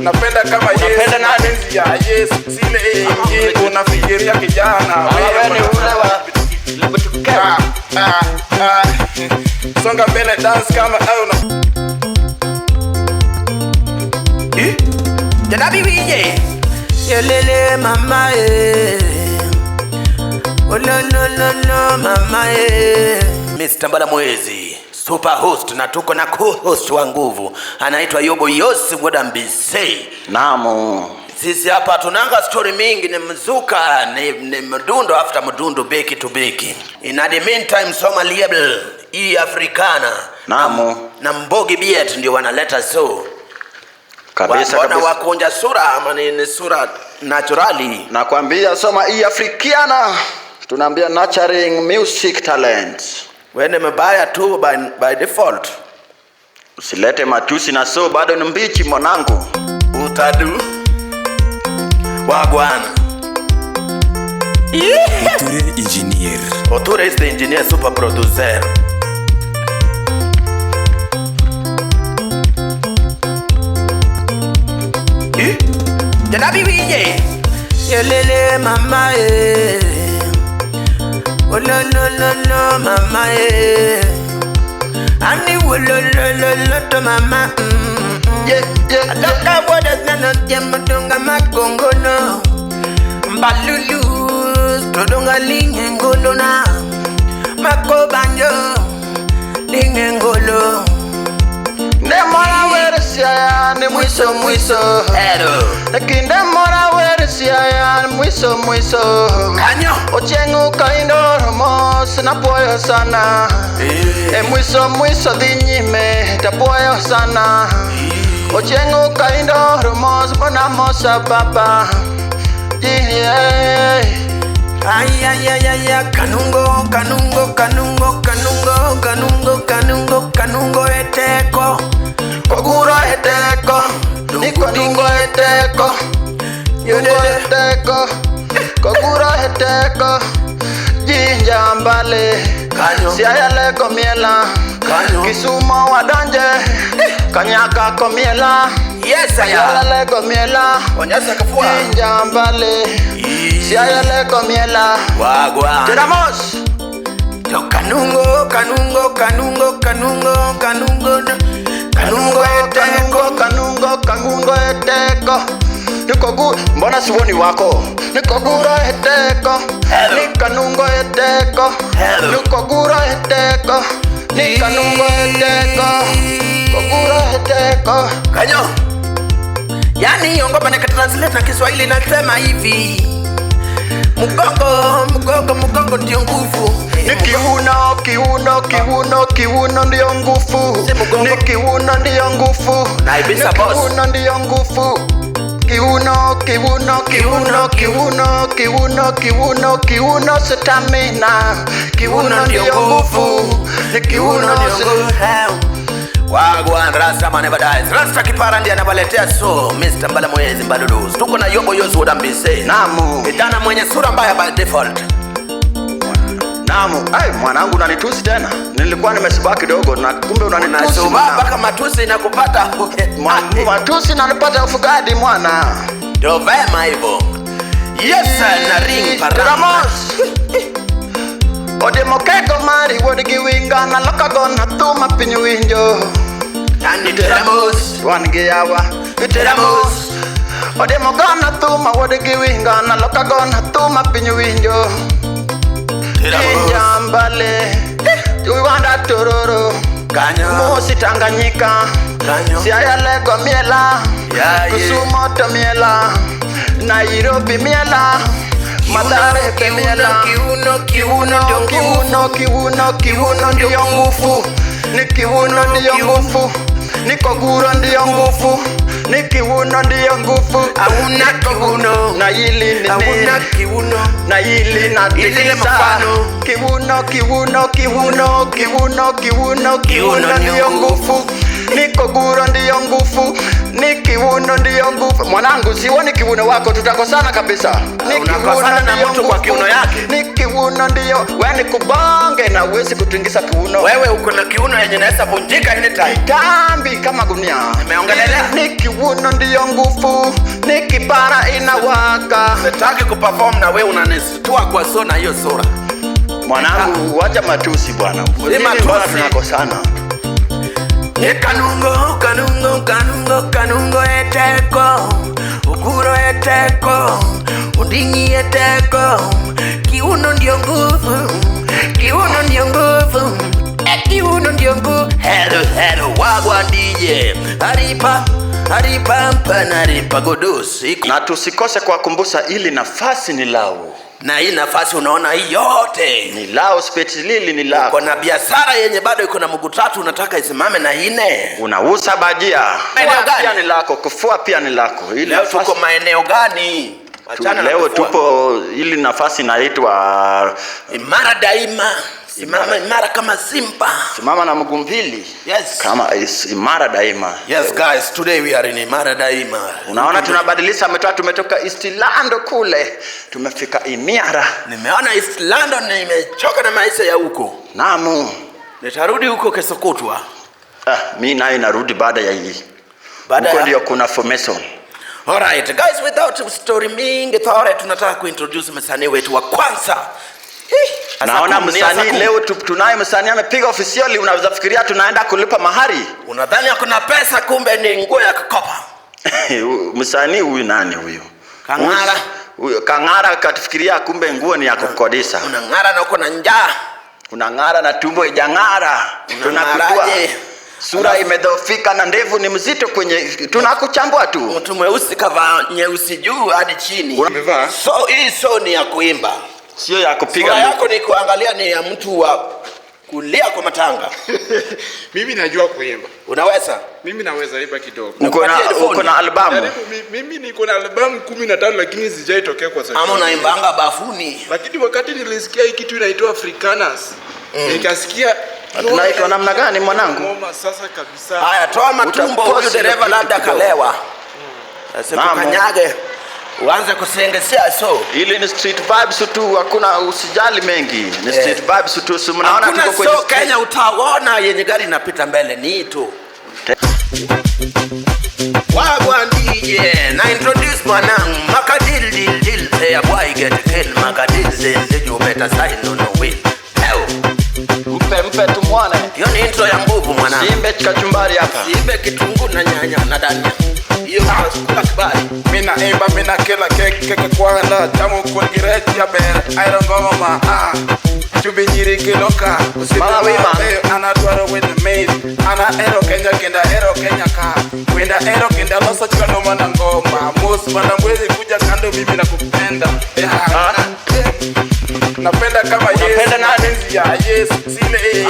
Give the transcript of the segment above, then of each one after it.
Unapenda kama Yesu. Unapenda nani? Ya Yesu. Sile unafikiria kijana. Wewe ni ule wa Lubutuka. Songa mbele dance kama au Jana bibiye. Yelele mama Oh no mama Mr. Mbala Mwezi, super host, na tuko na co-host wa nguvu anaitwa Yobo Yossi Mbise. Naam. Sisi hapa tunanga story mingi, ni mzuka, ni mdundo after mdundo, beki to beki. In the meantime soma label Africana. Naam. Na Mbogi Beat ndio wanaleta so. Kabisa Wana kabisa. wakunja sura ama ni sura naturally. Nakwambia soma Africana. Tunaambia nurturing music talents. Wene mebaya tu by default. Usilete matusi na so bado ni mbichi mwanangu. Utadu Wagwana. Oture engineer. Oture is the engineer, super producer. Jana bibiye. Yelele mama Oh no mama Ani wololololo to mama Yeah. Aloka bodas nano tiamadonga magongono Mbalulu Todonga lingengolo na Makobanjo Lingengolo Ndemora weresiaya ni mwiso. Ero. Lakini ndemora weresiaya ni mwiso. Kanyo. Ochengu kaindo romos na poyo sana. Mwiso dhinyime tapoyo sana. Ochengu kaindo romos bona mosa baba. Yeah. Ay kanungo eteko Koguro eteko, nikonungo eteko, yungo eteko, koguro eteko, jinja mbale, siayale komiela, Kisumo wadonje, Kanyaka komiela, Yes, I am. siayale komiela, Onyasa kafua. jinja mbale, siayale komiela, Wagwana. Tiramos. Kanungo eteko Nikogu, mbona siwoni wako Nikoguro eteko Nikanungo eteko Nikoguro eteko Nikanungo eteko Koguro eteko Kanyo Yani yongopa nikatranslate na Kiswahili nasema hivi Mugongo ndio nguvu. Ni kiuno ndio nguvu. Ni kiuno ndio nguvu. Na Ibisa boss. Kiuno ndio nguvu. Kiuno stamina. Kiuno ndio nguvu. Ni kiuno ndio nguvu. Wagwana Rasta man never dies. Rasta kipara ndiye anabaletea so Mr. Mbala Mwezi Mbalulu. Tuko na Yobo Yossi Mbise. Namu. Kijana mwenye sura mbaya by default. Namu. Ai mwanangu unanitusi tena. Nilikuwa nimesiba kidogo na kumbe unanitusi. Mpaka matusi inakupata. Matusi nanipata ufugadi mwana. Ndio vema hivyo. Yes na ring Ramos. Odemokeko mari wodigi winga na lokago na tuma pinyu winjo. Kandi teramos. Wangi yawa. Teramos. Odemogana tuma wodigi winga na lokago na tuma pinyu winjo. Njambale. Tuwanda tororo. Kanyo. Mosi Tanganyika. Kanyo. Siaya lego miela. Kisumo to miela. Nairobi miela. Madare miela. Kiuno ndio nguvu. Ni kiuno ndio nguvu. Ni koguro ndio nguvu. Ni kiuno ndio nguvu. Hauna kiuno. Na hili ni Hauna kiuno. na hili na tikisa. Kiuno ndio nguvu. Ni koguro ndio nguvu. Ni kiuno kiuno ndio nguvu. Mwanangu, sioni kiuno wako, tutakosana kabisa. Unakosana na mtu kwa kiuno yake. Ni kiuno ndio, wewe ni kubonge na uwezi kutingisa kiuno. Wewe uko na kiuno yenye inaweza vunjika anytime. Tambi kama gunia. Nimeongelea. Ni kiuno ndio nguvu, ni kipara inawaka. Sitaki kuperform na wewe unanistua kwa sona hiyo sura. Mwanangu, wacha matusi bwana. Ni matusi. Tunakosana. Kanungo eteko, ukuro eteko, undingi eteko, kiuno ndio nguvu, kiuno ndio nguvu, kiuno ndio nguvu. Hello, wagwa DJ. Haripa mpana haripa godosi. Na tusikose kuwakumbusha ili nafasi ni lao. Na hii nafasi unaona hii yote Ni lao, space lili ni lao. Kuna biashara yenye bado iko na mguu tatu unataka isimame na ine. Unauza bajia. Maeneo gani? Pia ni lako, kufua pia ni lako. Ili Leo tuko maeneo gani? leo tupo ili nafasi inaitwa Imara daima. Simama imara kama simba. simama na mguu mbili. Yes. Kama imara daima. Yes guys, today we are in Imara daima. Unaona tunabadilisha tumetoka East Lando kule. Tumefika Imara. Nimeona East London na nimechoka na maisha ya huko. Namu. Nitarudi huko kesho kutwa. Mimi naye narudi baada ya hii. Baada huko ya ndio kuna formation. Alright guys, without story mingi tunataka kuintroduce msanii wetu wa kwanza. Naona msanii leo tunaye msanii amepiga officially, unaweza fikiria tunaenda kulipa mahari. Unadhani kuna pesa kumbe ni nguo ya kukopa. Msanii huyu nani huyu? Kangara. Huyo Kangara katufikiria kumbe nguo ni ya kukodisha. Unang'ara na uko na njaa. Unang'ara na tumbo ijang'ara. Tunakujua. Sura imedhoofika na ndevu ni mzito kwenye tunakuchambua tu. Mtu mweusi kavaa nyeusi juu hadi chini. Umevaa? So hii ni ya kuimba. Sio ya kupiga. Sura yako ni kuangalia ni ya mtu wa kulia kwa matanga. Mimi najua kuimba. Unaweza? Mimi naweza imba kidogo. Uko na albamu? Mimi niko na albamu 15 lakini sijaitokea kwa sasa. Ama unaimbanga bafuni. Lakini wakati nilisikia hii kitu inaitwa Africaners, nikasikia tunaitwa namna gani mwanangu? Ngoma sasa kabisa. Haya, toa matumbo huyu dereva labda kalewa. Sasa tukanyage. Uanze kusengesea so. Ili ni street vibes tu, hakuna usijali mengi. Ni street vibes tu, si mnaona tuko kwenye so Kenya utaona yenye gari inapita mbele ni tu. Wagwa DJ, na introduce mwanangu Makadil dil say a boy get killed. Makadil say you better sign on the wheel. Mpe tu mwana. Hiyo ni intro ya nguvu mwanangu. Simbe kachumbari hapa. Simbe kitunguu na nyanya na dania. Hiyo kula kibali. Mina imba mina kila keke kwanza tamu kwa gireti ya bere iron ngoma chubi nyiri kiloka Mala wima ana dwaro with the maid ana ero Kenya ka kwenda ero kenda losa chikano mana ngoma most mana mwezi kuja kando mimi nakupenda napenda kama yes napenda nani ya yes sile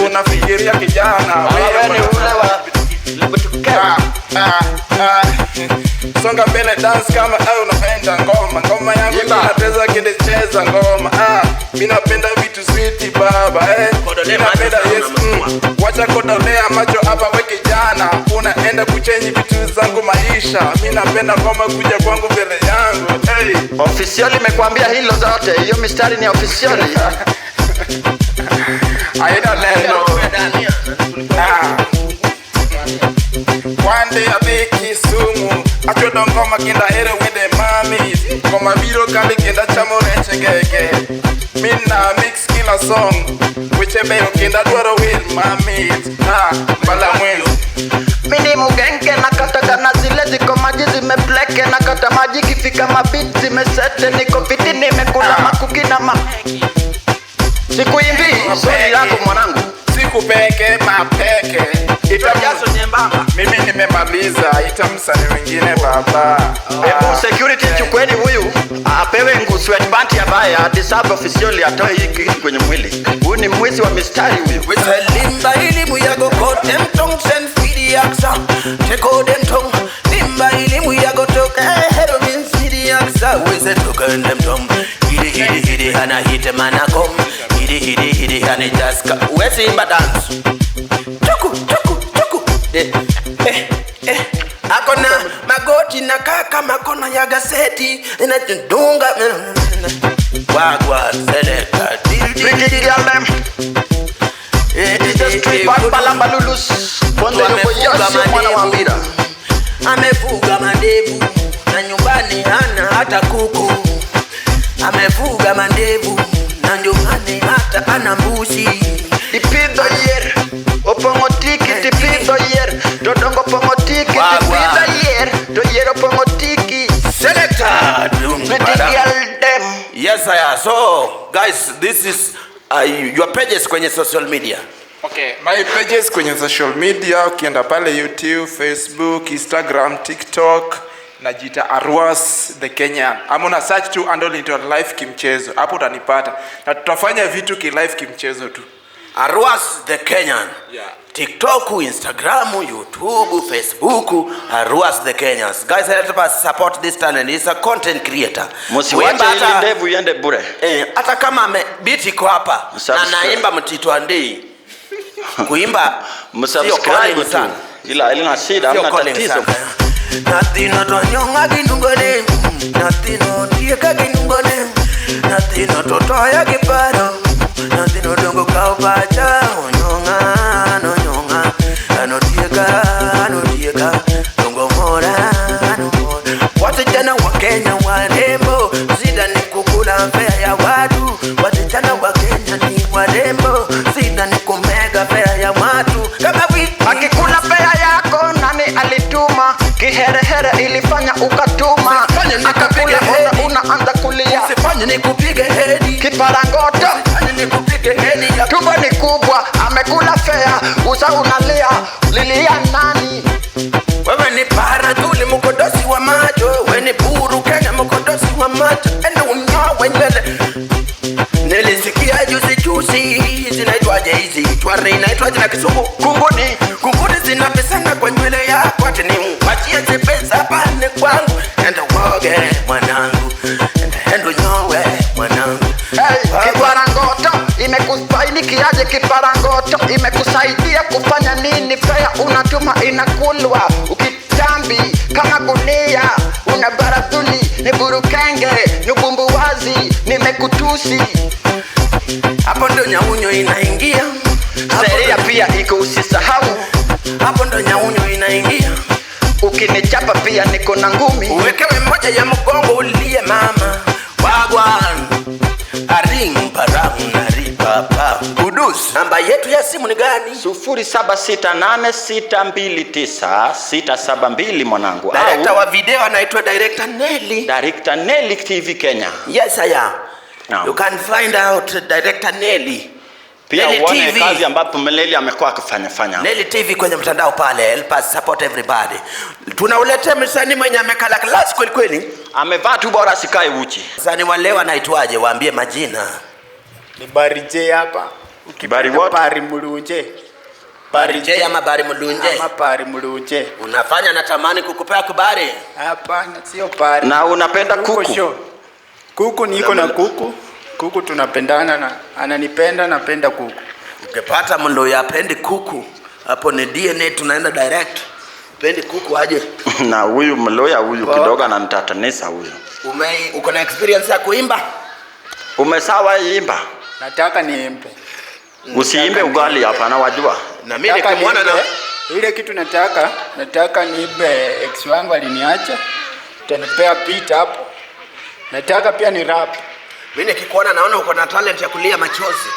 unafikiria kijana wewe ni ule wa songa mbele dance kama unapenda ngoma yangu inacheza kicheza ngoma mimi napenda vitu sweet baba napenda yes wacha kodolea macho hapa weke jana unaenda kuchange vitu zangu maisha mimi napenda ngoma kuja kwangu mbele yangu officially imekwambia hilo zote hiyo mistari ni officially haina neno One day I be Kisumu Acho don ngoma kinda ere with the mami Ngoma biro kali kinda chamore chegege Mina mix kila song Wichebe yo kinda dwaro with mami Mbala mwelu Mini mugenge na kata na zile ziko maji zimepleke na kata maji kifika mabit zimesete niko fiti nimekula makuki na Sikuimbi, swali lako mwanangu Siku peke mapeke Itajazo nyembamba. Mimi nimemaliza itamsani wengine baba security chukweni huyu apewe sweatband ya baya deserve officially atoe hii kitu kwenye mwili huyu ni mwizi wa mistari huyu Limba ilimu yago kote mtong sen fidi aksa Teko dem tong Limba ilimu yago toke heroin fidi aksa Wese toke dem tong Hidi hana hite manakom Hidi hana jaska Wese imba dance Chuku Akona koti na kama kona ya gazeti inadunga wagwa selector Big girl them. It's a street bad balambalulus. Bonde yuko yasi mwana wa mbira. Amefuga mandevu na nyumbani hana hata kuku. Amefuga mandevu na nyumbani hata ana mbuzi. Tipido yer, opongotiki tipido yer, dodongo pongotiki tipido yer, do yer opongotiki. Selector Big girl them. Yes I am. So guys, this is your pages kwenye social media. Okay, my pages kwenye social media, ukienda pale YouTube, Facebook, Instagram, TikTok, najita Arwas the Kenyan. Ama una search tu handle into life kimchezo. Hapo utanipata. Na tutafanya vitu ki life kimchezo tu. Arwas the Kenyan. Yeah. TikTok, Instagram, YouTube, Facebook, Arwas the Kenyans. Guys, let us support this talent. He's a content creator. Musiwache ili ndevu yende bure. Hata kama biti kwa hapa na naimba mtitwa ndii. Kuimba msubscribe tu. Ila na shida hamna tatizo. Natino tonyonga ginungone, natino tieka ginungone, natino totoya kiparo, natino dongo kaupacha, onyonga, nonyonga, anotieka, dongo mora, mora. Wasichana wa Kenya warembo, zida ni kukula fea ya watu. Wasichana wa Kenya ni warembo, zida ni kumega fea ya watu. Kama akikula fea yako nani alituma? Kiherehere ilifanya ukatuma. Akakula unaanza kulia. Usifanye nikupige hedi. Kiparangoto Usifanye nikupige hedi. tumbo ni kubwa, amekula fea, usa unalia. Lilia nani? Wewe ni paraduli mkodosi wa macho. Wewe ni buru Kenya mkodosi wa macho. Endo unyowe nywele. Nilisikia juzi zinaitwaje hizi? Tware inaitwaje na Kisumu? Kunguni. Kunguni zinapesana kwa nywele yako. Ati ni wachie chepesa pane kwangu. Enda woge mwanangu. Enda unyowe mwanangu. Hey, kiparangoto imekufaidi kiaje? Kiparangoto imekusaidia kufanya nini? Fea unatuma inakulwa ukitambi kama gunia. Una baradhuli ni burukenge ni bumbuwazi nimekutusi. Hapo ndo nyaunyo inaingia. Sheria pia iko usisahau. Hapo ndo nyaunyo inaingia. Ukinichapa pia niko na ngumi. Uwekewe moja ya mgongo ulie mama. Wagwan Aring parang naripapa Kudus. Namba yetu ya simu ni gani? 0768629672 mwanangu. Director wa video anaitwa Director Nelly. Director Nelly TV Kenya. Yes I am. No. You can find out Director Nelly. Pia Nelly uone TV. kazi ambapo Nelly amekuwa akifanya. Nelly TV kwenye mtandao pale. Help us support everybody. Tunauletea msanii mwenye amekala class kweli kweli. Amevaa tu bora sikae uchi. Msanii wa leo anaitwaje? Waambie majina. Ni Barije hapa. Bari what? Pari Mulunje. Barije ama Bari Mulunje? Ama Pari Mulunje. Unafanya natamani kukupea kubari. Hapana, sio pari. Na unapenda kuku? Show. Kuku niko na kuku. Kuku tunapendana na ananipenda napenda kuku. Ukipata mlo ya pendi kuku, hapo ni DNA tunaenda direct. Pendi kuku aje. Na huyu mloya huyu kidogo ananitatanisa huyu. Uko na experience ya kuimba? Umesawa imba? Nataka niimbe. Usiimbe ugali hapa na wajua. Na mimi nikimwona na ile kitu nataka niimbe. Ex wangu aliniacha. Utanipea beat hapo. Nataka pia ni rap. mimi nikikuona naona uko na talent ya kulia machozi.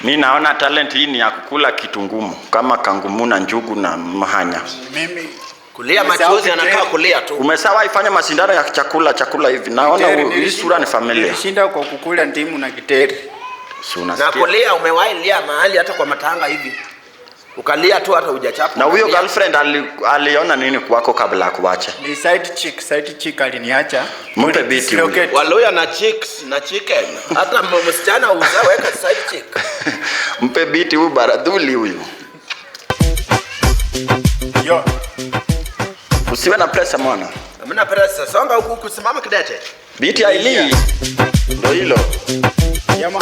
Mimi naona talent hii ni ya kukula kitu ngumu kama kangumu na njugu na mahanya. Mimi kulia machozi anakaa kulia tu. Umesawa ifanye mashindano ya chakula hivi. Naona hii sura ni familia. Nilishinda kwa kukula ndimu na githeri. Na kulia umewahi lia mahali hata kwa matanga hivi. Ukalia tu hata hujachapa. Na huyo girlfriend aliona nini kwako kabla ya kuacha? Ni side chick aliniacha. Mpe biti huyo. Waloya na chicks na chicken. Hata msichana usaweka side chick. Mpe biti huyu baradhuli huyu. Yo. Usiwe na pressure mwana. Mna pressure. Songa huku kusimama kidete. Biti haili. Ndio hilo. Yama.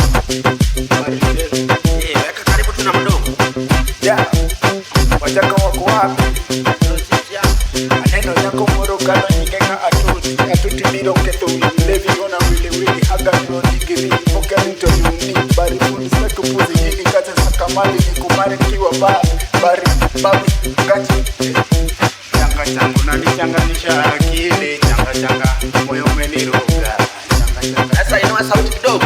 Weka karibu tuna mdomo. Yeah. Wataka wako wapi? Maneno yako moro kama nyinge na atuti biro keto levi ona wili haga no digiri foka nito yuni bari fundi sako puzi hili kata sakamali ni kumare kiwa bari babi gachi changa changu nanichanganisha akili changa moyo umeniruka changa Sasa inua sauti kidogo.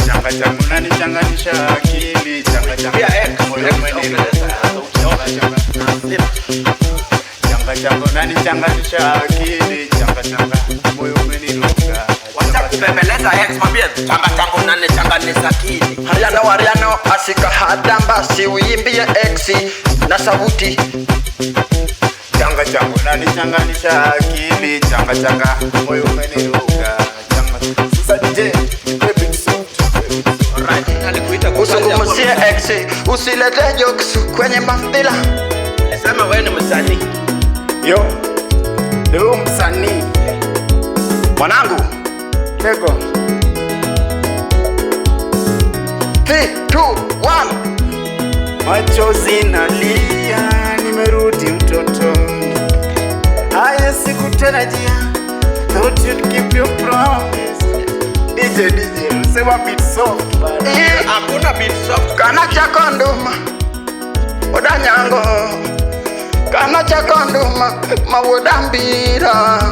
changa nanichanganisha akili changa moyo umeniruka changa nanichanganisha akili changa moyo umeniruka. Wacha kupembeleza ex mwambie changa nanichanganisha akili. Hariano asika hadamba si uimbie exi na sauti Changa nanichanganisha akili changa moyo umeniruka sasa DJ baby soft Alright, nalikuita usungumuzie exi usilete jokes kwenye mafila. Sema wewe ni msanii. yo leo msanii Mwanangu Tego 3 2 1 machozi nalia nimerudi utotoni haya sikutarajia thought you'd keep your promise DJ sema beat soft bana Hakuna beat soft. kana chako nduma odanyango kana chako nduma mawodambira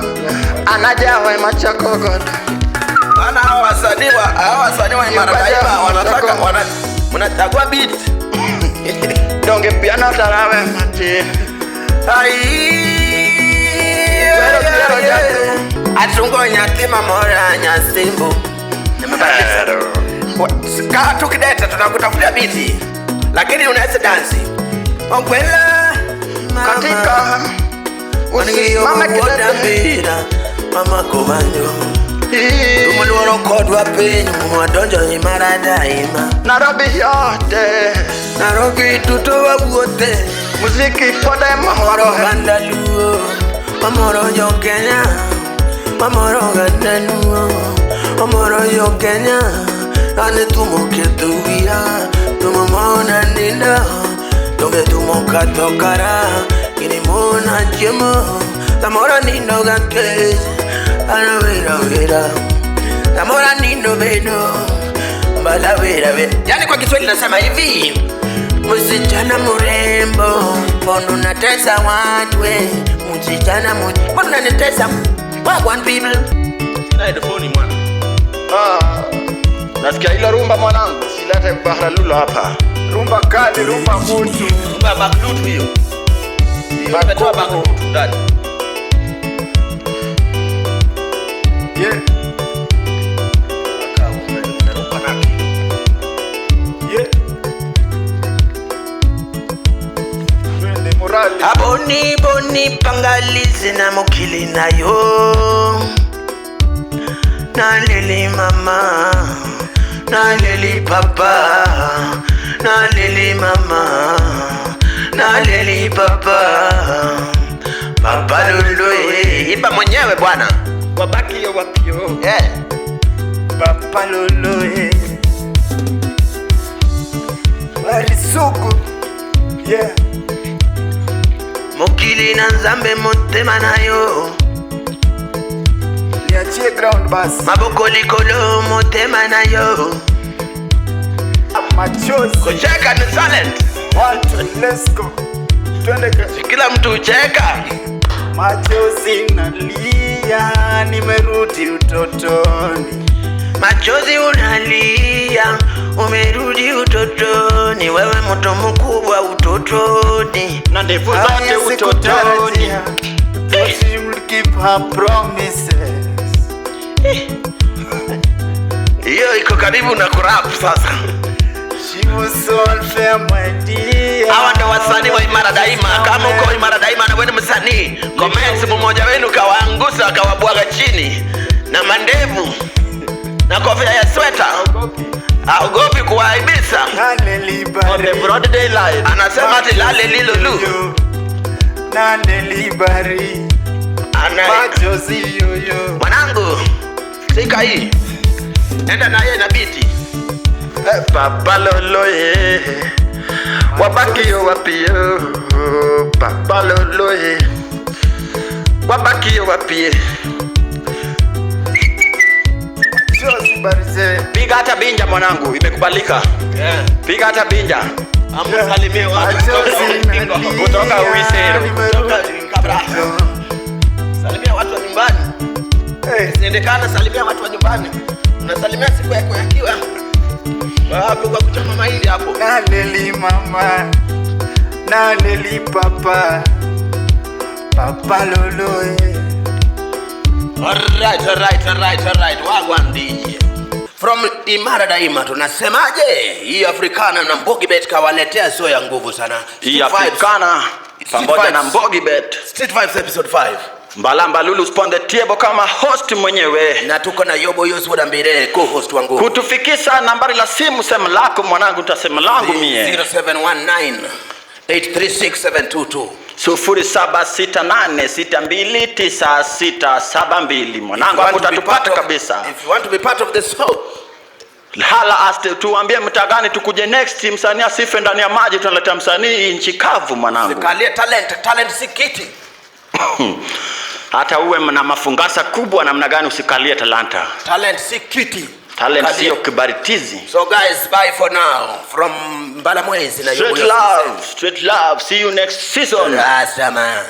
anajawe machako goda Bana hao wasanii wa Imara Daima wanataka wanachagua beat. donge piano tarawe mati Atungo nyatima mora nyasimbu. Kaa tukideta tunakutafutia biti. Lakini unaweza dansi. Ongwela katika usimame kidete mama kubanjo. Tumuluoro kodwa penyu mwadonjo Imara Daima. Nairobi yote Nairobi tutowa wote. muziki pode mahoro Bandaluo, Mamoro yo Kenya, Mamoro Gandaluo, Mamoro yo Kenya, ane tumo ketuia, tumo mona ninda, toge tumo katokara, ini mona jemo, tamora nindo gake, ana vera, tamora nindo bedo, bala vera. Yani kwa Kiswahili nasema hivi. Msichana murembo, mbona unatesa watu we? Msichana murembo, mbona unanitesa? One people. Na headphone mwana. nasikia hilo rumba mwanangu, silete bahara lula hapa. rumba kali rumba mutu Rumba baklutu hiyo. Hiyo imetoa baklutu ndani. yeah Rumba naki. yeah twende morali Boni pangalizi na mukili nayo. Nalili mama, nalili papa, nalili mama, nalili papa. Papa lulu ipa mwenyewe bwana. wabaki yo wapio Yeah. papa lolo warisuku yeah Mukili na nzambe motema nayo. niachie ground bas Maboko likolo motema nayo. machozi Kucheka ni silent. 1 2 let's go twende Kila mtu ucheka. machozi nalia nimerudi utotoni Machozi unalia, umerudi utotoni. Wewe mtu mkubwa utotoni. na ndevu zote utotoni thought you would keep her promises Hiyo iko karibu na kurap sasa. she was so unfair my dear Hawa ndo wasanii wa Imara Daima. Kama uko Imara Daima na wewe ni msanii, comment mmoja wenu kawaangusa kawabwaga chini na mandevu na kofia ya sweta. Haogopi kuwaibisa. On the broad daylight. Anasema ati lale lilulu. Nandelibari machozi yoyo Mwanangu, sika hii. Enda na yeye na biti. Papa lolo wabaki yo wapio. Papa lolo wabakie wapie. Sio sibarize. Piga hata binja mwanangu, imekubalika. Piga hata binja. Amusalimie watu kutoka Uisero. Salimia watu wa nyumbani. Siendekana salimia watu wa nyumbani. Unasalimia siku yako yakiwa. Hapo kwa kuchoma mahindi hapo. Naleli mama. Naleli papa. Papa lolo. Alright. Wagwan DJ. From Imara Daima tunasemaje? Hii Africana na Mbogi Bet kawaletea sio ya nguvu sana. Hii Africana pamoja na Mbogi Bet. Street Vibes episode 5. Mbalamba Lulu spawn the table kama host mwenyewe. Na tuko na Yobo Yusuf Mbire co-host wangu. Kutufikisha nambari la simu sema lako mwanangu utasema langu mie. 0719 836722. 0768629672 mwanangu hapo utatupata kabisa. If you want to be part of this show, hala aste tuambie mtagani tukuje next msanii asife ndani ya maji tunaleta msanii nchi kavu mwanangu. Sikalie talent sikiti. Hata uwe na mafungasa kubwa namna gani usikalie talanta. Talent sikiti. Talent sio kibaritizi. So guys, bye for now from Mbalamwezi na Yobo. Straight love. See you next season. Rasta man.